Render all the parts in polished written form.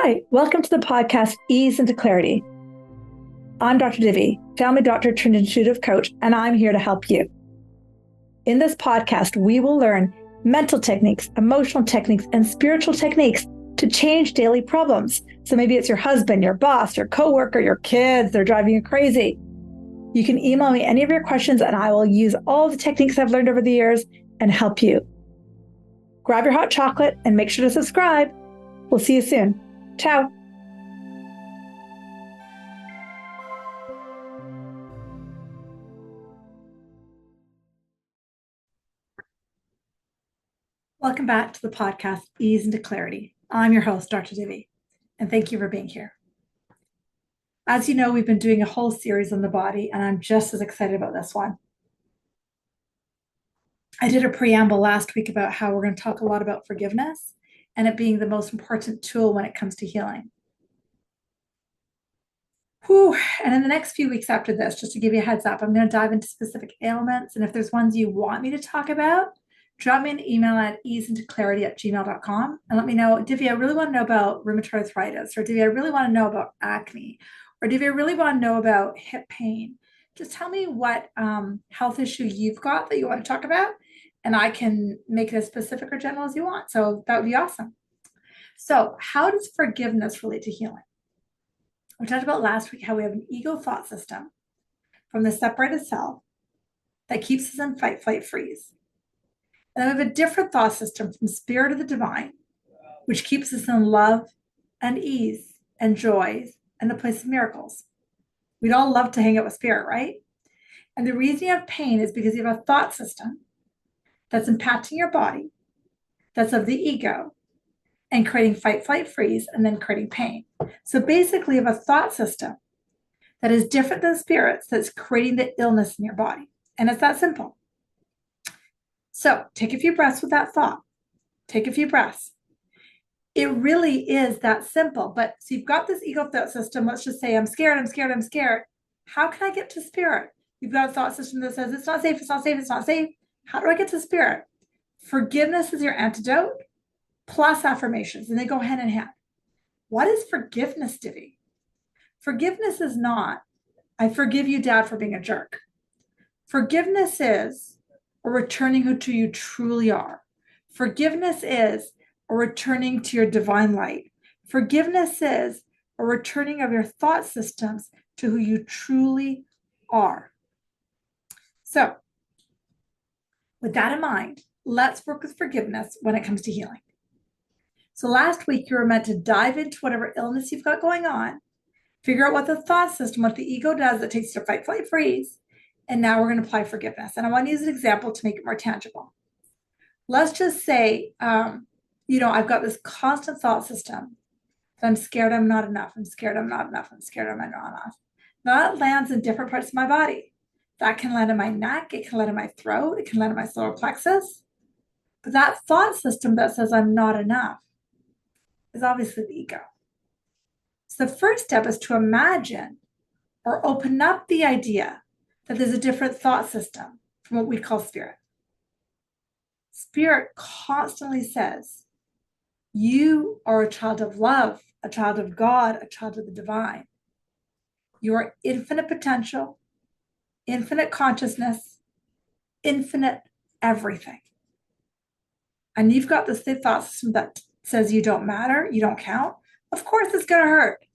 Hi, welcome to the podcast Ease into Clarity. I'm Dr. Divi, family doctor turned intuitive coach, and I'm here to help you. In this podcast, we will learn mental techniques, emotional techniques, and spiritual techniques to change daily problems. So maybe it's your husband, your boss, your coworker, your kids, they're driving you crazy. You can email me any of your questions and I will use all the techniques I've learned over the years and help you. Grab your hot chocolate and make sure to subscribe. We'll see you soon. Ciao. Welcome back to the podcast, Ease into Clarity. I'm your host, Dr. Divi, and thank you for being here. As you know, we've been doing a whole series on the body, and I'm just as excited about this one. I did a preamble last week about how we're going to talk a lot about forgiveness and it being the most important tool when it comes to healing. And in the next few weeks after this, just to give you a heads up, I'm going to dive into specific ailments. And if there's ones you want me to talk about, drop me an email at easeintoclarity@gmail.com and let me know, Divi, I really want to know about rheumatoid arthritis, or Divi, I really want to know about acne, or Divi, I really want to know about hip pain. Just tell me what health issue you've got that you want to talk about, and I can make it as specific or general as you want. So that would be awesome. So how does forgiveness relate to healing? We talked about last week how we have an ego thought system from the separated self that keeps us in fight, flight, freeze. And then we have a different thought system from spirit of the divine, which keeps us in love and ease and joy and the place of miracles. We'd all love to hang out with spirit, right? And the reason you have pain is because you have a thought system that's impacting your body, that's of the ego, and creating fight, flight, freeze, and then creating pain. So basically, you have a thought system that is different than spirits that's creating the illness in your body. And it's that simple. So take a few breaths with that thought. Take a few breaths. It really is that simple. But so you've got this ego thought system. Let's just say, I'm scared, I'm scared, I'm scared. How can I get to spirit? You've got a thought system that says, it's not safe, it's not safe, it's not safe. How do I get to spirit? Forgiveness is your antidote plus affirmations, and they go hand in hand. What is forgiveness, Divi? Forgiveness is not, I forgive you, Dad, for being a jerk. Forgiveness is a returning who to you truly are. Forgiveness is a returning to your divine light. Forgiveness is a returning of your thought systems to who you truly are. So, with that in mind, let's work with forgiveness when it comes to healing. So last week, you were meant to dive into whatever illness you've got going on, figure out what the thought system, what the ego does that takes you to fight, flight, freeze, and now we're going to apply forgiveness. And I want to use an example to make it more tangible. Let's just say, I've got this constant thought system that I'm scared I'm not enough, I'm scared I'm not enough, I'm scared I'm not enough. Now that lands in different parts of my body. That can land in my neck, it can land in my throat, it can land in my solar plexus. But that thought system that says I'm not enough is obviously the ego. So the first step is to imagine or open up the idea that there's a different thought system from what we call spirit. Spirit constantly says, you are a child of love, a child of God, a child of the divine. You are infinite potential, infinite consciousness, infinite everything. And you've got this thought system that says you don't matter, you don't count. Of course it's going to hurt.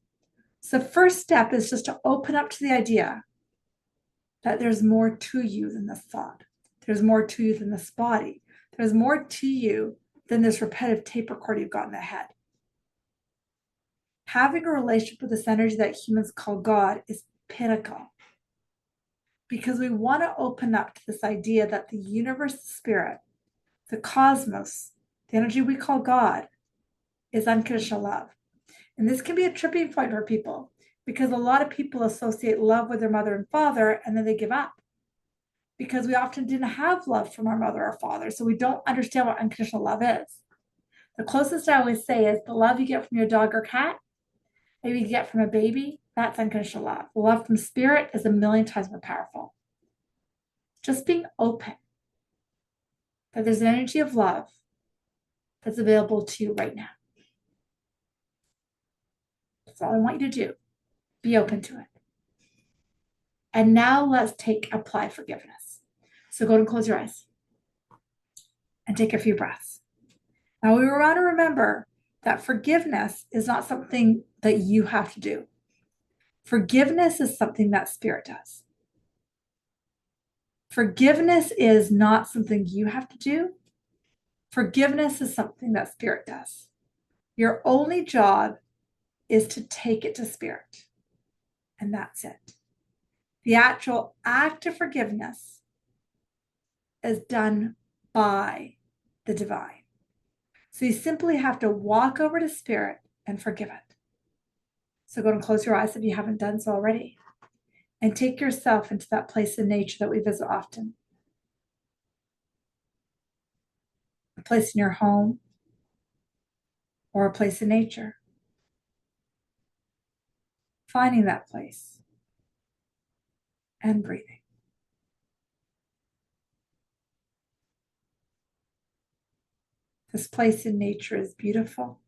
So the first step is just to open up to the idea that there's more to you than this thought. There's more to you than this body. There's more to you than this repetitive tape recorder you've got in the head. Having a relationship with this energy that humans call God is pinnacle, because we want to open up to this idea that the universe, the spirit, the cosmos, the energy we call God, is unconditional love. And this can be a tripping point for people, because a lot of people associate love with their mother and father, and then they give up. Because we often didn't have love from our mother or father, so we don't understand what unconditional love is. The closest I always say is the love you get from your dog or cat, maybe you get from a baby, that's unconditional love. The love from spirit is 1,000,000 times more powerful. Just being open that there's an energy of love that's available to you right now. That's all I want you to do. Be open to it. And now let's apply forgiveness. So go and close your eyes and take a few breaths. Now we want to remember that forgiveness is not something that you have to do. Forgiveness is something that Spirit does. Forgiveness is not something you have to do. Forgiveness is something that Spirit does. Your only job is to take it to Spirit, and that's it. The actual act of forgiveness is done by the divine. So you simply have to walk over to Spirit and forgive it. So go and close your eyes if you haven't done so already, and take yourself into that place in nature that we visit often. A place in your home or a place in nature. Finding that place and breathing. This place in nature is beautiful.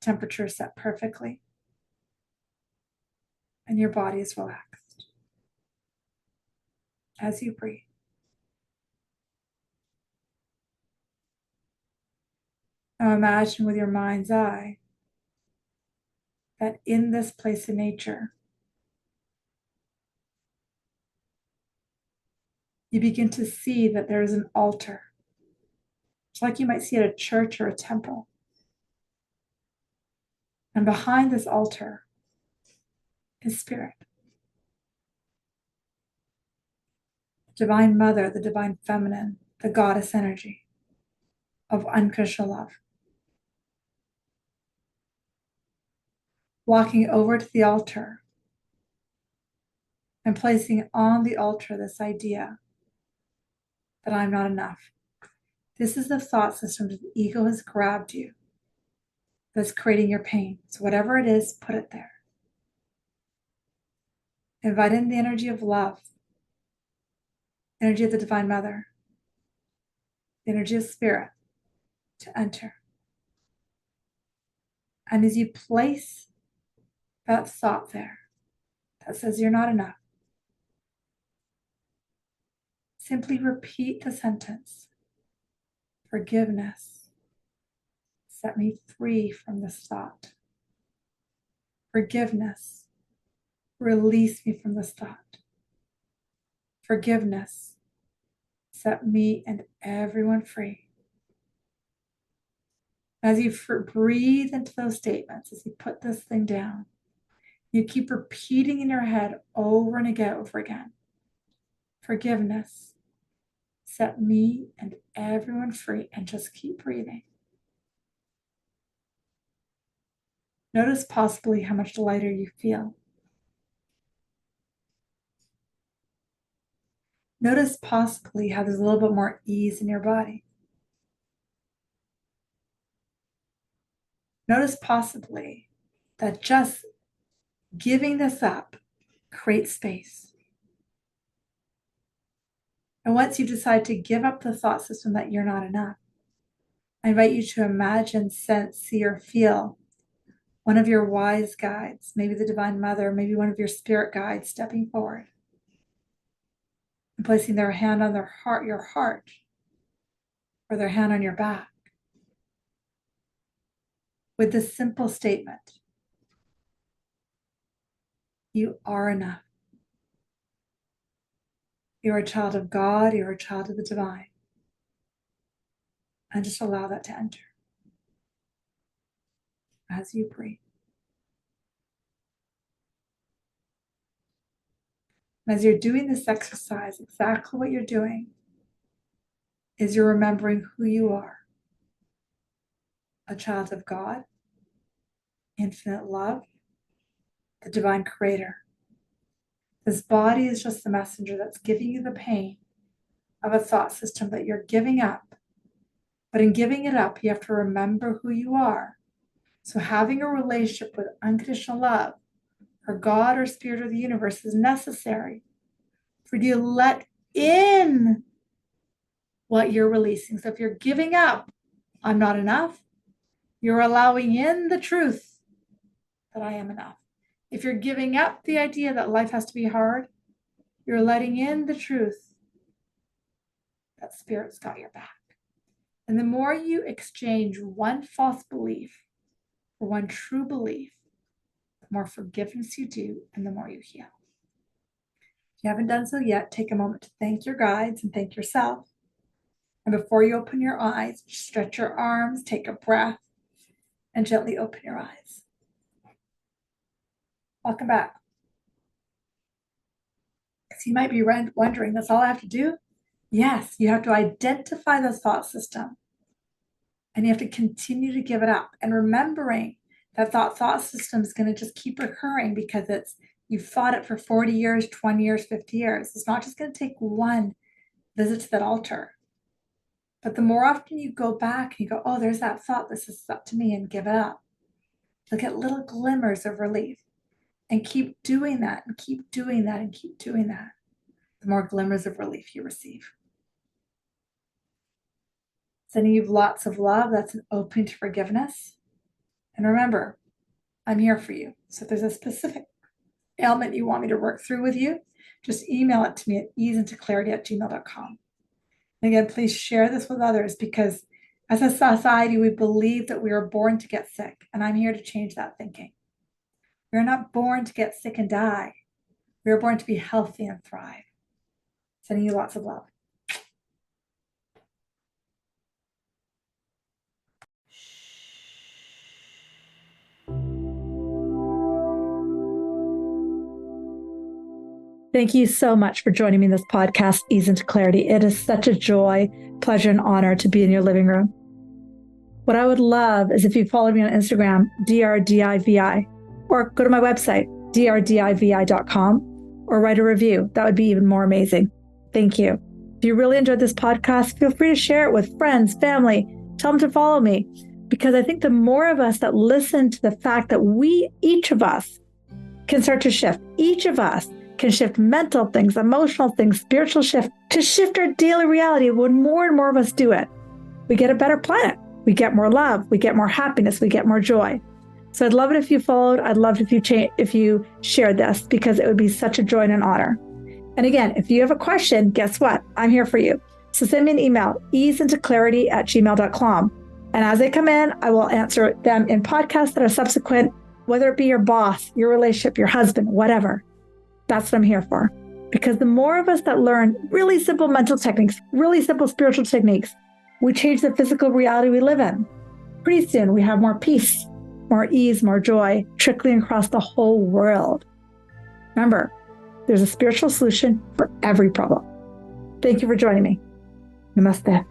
Temperature is set perfectly. And your body is relaxed as you breathe. Now imagine with your mind's eye that in this place in nature, you begin to see that there is an altar. It's like you might see at a church or a temple. And behind this altar is Spirit. The Divine Mother, the Divine Feminine, the Goddess energy of unconditional love. Walking over to the altar and placing on the altar this idea that I'm not enough. This is the thought system that the ego has grabbed you, that's creating your pain. So whatever it is, put it there. Invite in the energy of love, energy of the Divine Mother, the energy of Spirit to enter. And as you place that thought there that says you're not enough, simply repeat the sentence, forgiveness, set me free from this thought. Forgiveness, release me from this thought. Forgiveness, set me and everyone free. As you breathe into those statements, as you put this thing down, you keep repeating in your head over and over again. Forgiveness, set me and everyone free, and just keep breathing. Notice possibly how much lighter you feel. Notice possibly how there's a little bit more ease in your body. Notice possibly that just giving this up creates space. And once you decide to give up the thought system that you're not enough, I invite you to imagine, sense, see, or feel one of your wise guides, maybe the Divine Mother, maybe one of your spirit guides stepping forward and placing their hand on your heart, or their hand on your back with this simple statement: you are enough. You're a child of God, you're a child of the divine. And just allow that to enter as you breathe. And as you're doing this exercise, exactly what you're doing is you're remembering who you are: a child of God, infinite love, the divine creator. This body is just the messenger that's giving you the pain of a thought system that you're giving up. But in giving it up, you have to remember who you are. So having a relationship with unconditional love, or God or Spirit or the universe, is necessary for you to let in what you're releasing. So if you're giving up, I'm not enough, you're allowing in the truth that I am enough. If you're giving up the idea that life has to be hard, you're letting in the truth that Spirit's got your back. And the more you exchange one false belief for one true belief, the more forgiveness you do and the more you heal. If you haven't done so yet, take a moment to thank your guides and thank yourself. And before you open your eyes, stretch your arms, take a breath, and gently open your eyes. Welcome back. So you might be wondering, that's all I have to do? Yes, you have to identify the thought system. And you have to continue to give it up. And remembering that thought system is going to just keep recurring because you've thought it for 40 years, 20 years, 50 years. It's not just going to take one visit to that altar. But the more often you go back and you go, oh, there's that thought, this is up to me, and give it up, you'll get little glimmers of relief. And keep doing that and keep doing that and keep doing that. The more glimmers of relief you receive. Sending you lots of love. That's an opening to forgiveness. And remember, I'm here for you. So if there's a specific ailment you want me to work through with you, just email it to me at easintoClarity@gmail.com. And again, please share this with others because as a society, we believe that we are born to get sick. And I'm here to change that thinking. We are not born to get sick and die. We are born to be healthy and thrive. Sending you lots of love. Thank you so much for joining me in this podcast, Ease into Clarity. It is such a joy, pleasure, and honor to be in your living room. What I would love is if you follow me on Instagram, DRDIVI, or go to my website, drdivi.com, or write a review. That would be even more amazing. Thank you. If you really enjoyed this podcast, feel free to share it with friends, family, tell them to follow me, because I think the more of us that listen to the fact that each of us can start to shift, each of us can shift mental things, emotional things, spiritual shift, to shift our daily reality. When more and more of us do it, we get a better planet. We get more love. We get more happiness. We get more joy. So I'd love it if you followed. I'd love it if you shared this, because it would be such a joy and an honor. And again, if you have a question, guess what? I'm here for you. So send me an email, easintoClarity@gmail.com. And as they come in, I will answer them in podcasts that are subsequent, whether it be your boss, your relationship, your husband, whatever. That's what I'm here for. Because the more of us that learn really simple mental techniques, really simple spiritual techniques, we change the physical reality we live in. Pretty soon we have more peace, more ease, more joy trickling across the whole world. Remember, there's a spiritual solution for every problem. Thank you for joining me. Namaste.